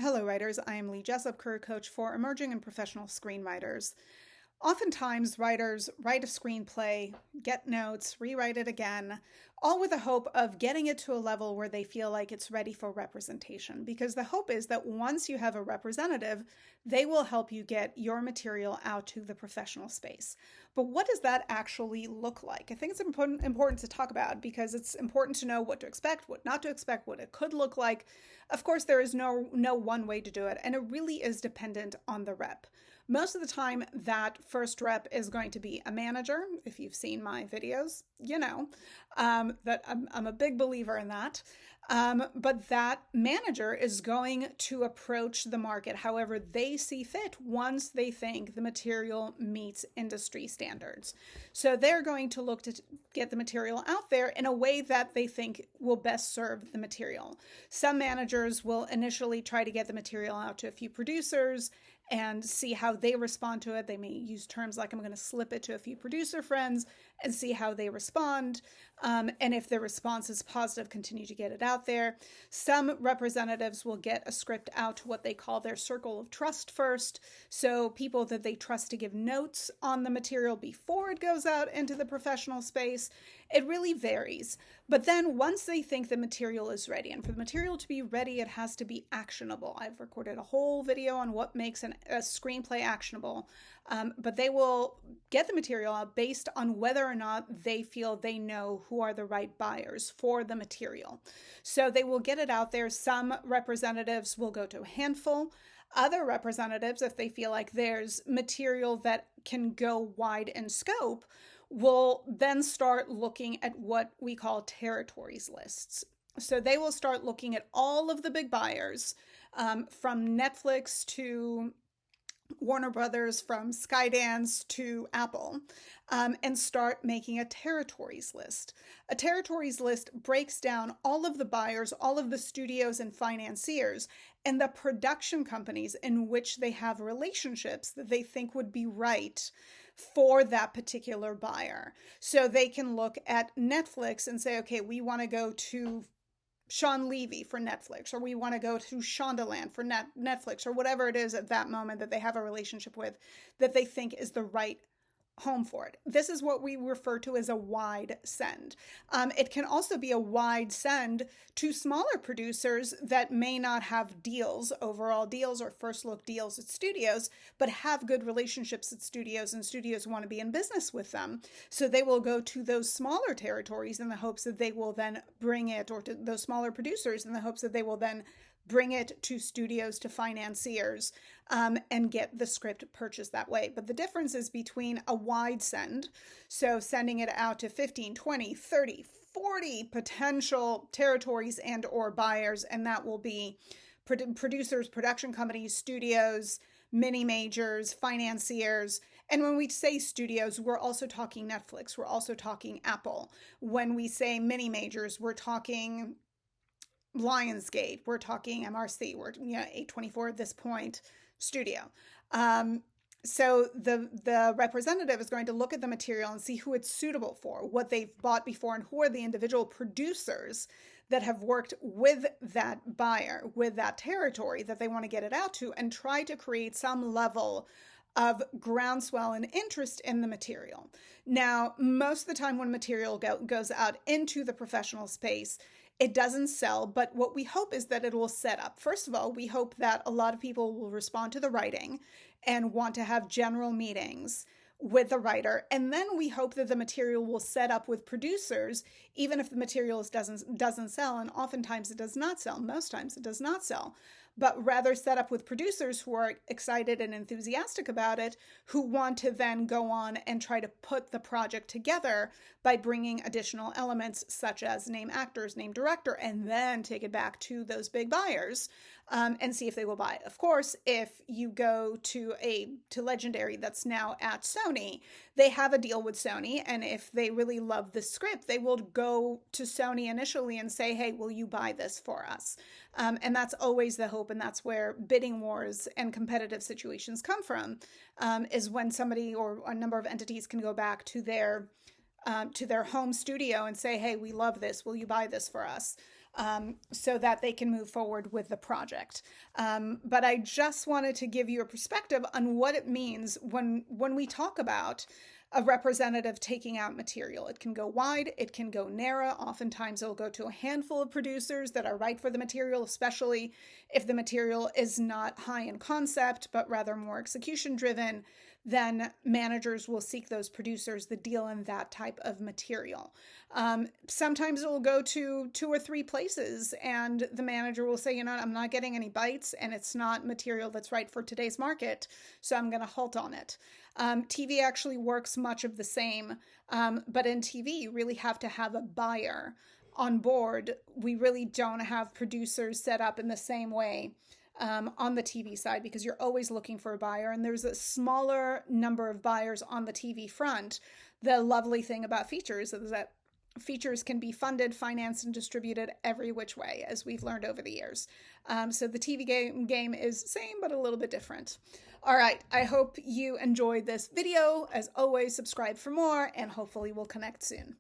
Hello, writers. I am Lee Jessup, career coach for emerging and professional screenwriters. Oftentimes, writers write a screenplay, get notes, rewrite it again, all with the hope of getting it to a level where they feel like it's ready for representation. Because the hope is that once you have a representative, they will help you get your material out to the professional space. But what does that actually look like? I think it's important to talk about because it's important to know what to expect, what not to expect, what it could look like. Of course, there is no one way to do it, and it really is dependent on the rep. Most of the time, that first rep is going to be a manager. If you've seen my videos, you know that I'm a big believer in that. But that manager is going to approach the market however they see fit once they think the material meets industry standards. So they're going to look to get the material out there in a way that they think will best serve the material. Some managers will initially try to get the material out to a few producers and see how they respond to it. They may use terms like, I'm going to slip it to a few producer friends and see how they respond. And if the response is positive, continue to get it out there. Some representatives will get a script out to what they call their circle of trust first. So people that they trust to give notes on the material before it goes out into the professional space. It really varies. But then once they think the material is ready, and for the material to be ready, it has to be actionable. I've recorded a whole video on what makes a screenplay actionable. But they will get the material out based on whether or not they feel they know who are the right buyers for the material. So they will get it out there. Some representatives will go to a handful. Other representatives, if they feel like there's material that can go wide in scope, will then start looking at what we call territories lists. So they will start looking at all of the big buyers, from Netflix to Warner Brothers, from Skydance to Apple, and start making a territories list. A territories list breaks down all of the buyers, all of the studios and financiers, and the production companies in which they have relationships that they think would be right for that particular buyer. So they can look at Netflix and say, okay, we want to go to Sean Levy for Netflix, or we want to go to Shondaland for Netflix, or whatever it is at that moment that they have a relationship with that they think is the right home for it. This is what we refer to as a wide send. It can also be a wide send to smaller producers that may not have deals, overall deals or first look deals at studios, but have good relationships at studios, and studios want to be in business with them. So they will go to those smaller territories in the hopes that they will then bring it, or to those smaller producers in the hopes that they will then bring it to studios, to financiers, and get the script purchased that way. But the difference is between a wide send, so sending it out to 15, 20, 30, 40 potential territories and or buyers, and that will be producers, production companies, studios, mini majors, financiers. And when we say studios, we're also talking Netflix, we're also talking Apple. When we say mini majors, we're talking Lionsgate, we're talking MRC, we're A24 at this point, studio. So the representative is going to look at the material and see who it's suitable for, what they've bought before, and who are the individual producers that have worked with that buyer, with that territory that they want to get it out to, and try to create some level of groundswell and interest in the material. Now, most of the time when material goes out into the professional space, it doesn't sell, but what we hope is that it will set up. First of all, we hope that a lot of people will respond to the writing and want to have general meetings with the writer. And then we hope that the material will set up with producers, even if the material doesn't sell. And oftentimes it does not sell. Most times it does not sell. But rather set up with producers who are excited and enthusiastic about it, who want to then go on and try to put the project together by bringing additional elements such as name actors, name director, and then take it back to those big buyers and see if they will buy it. Of course, if you go to Legendary that's now at Sony, they have a deal with Sony, and if they really love the script, they will go to Sony initially and say, hey, will you buy this for us? And that's always the hope, and that's where bidding wars and competitive situations come from, is when somebody or a number of entities can go back to their home studio and say, hey, we love this, will you buy this for us? so that they can move forward with the project. But I just wanted to give you a perspective on what it means when we talk about a representative taking out material. It can go wide, it can go narrow. Oftentimes it'll go to a handful of producers that are right for the material, especially if the material is not high in concept, but rather more execution driven. Then managers will seek those producers that deal in that type of material. Sometimes it will go to 2 or 3 places, and the manager will say, I'm not getting any bites, and it's not material that's right for today's market, so I'm going to halt on it. TV actually works much of the same, but in TV, you really have to have a buyer on board. We really don't have producers set up in the same way on the TV side, because you're always looking for a buyer, and there's a smaller number of buyers on the TV front. The lovely thing about features is that features can be funded, financed, and distributed every which way, as we've learned over the years. So the TV game is the same, but a little bit different. All right, I hope you enjoyed this video. As always, subscribe for more, and hopefully we'll connect soon.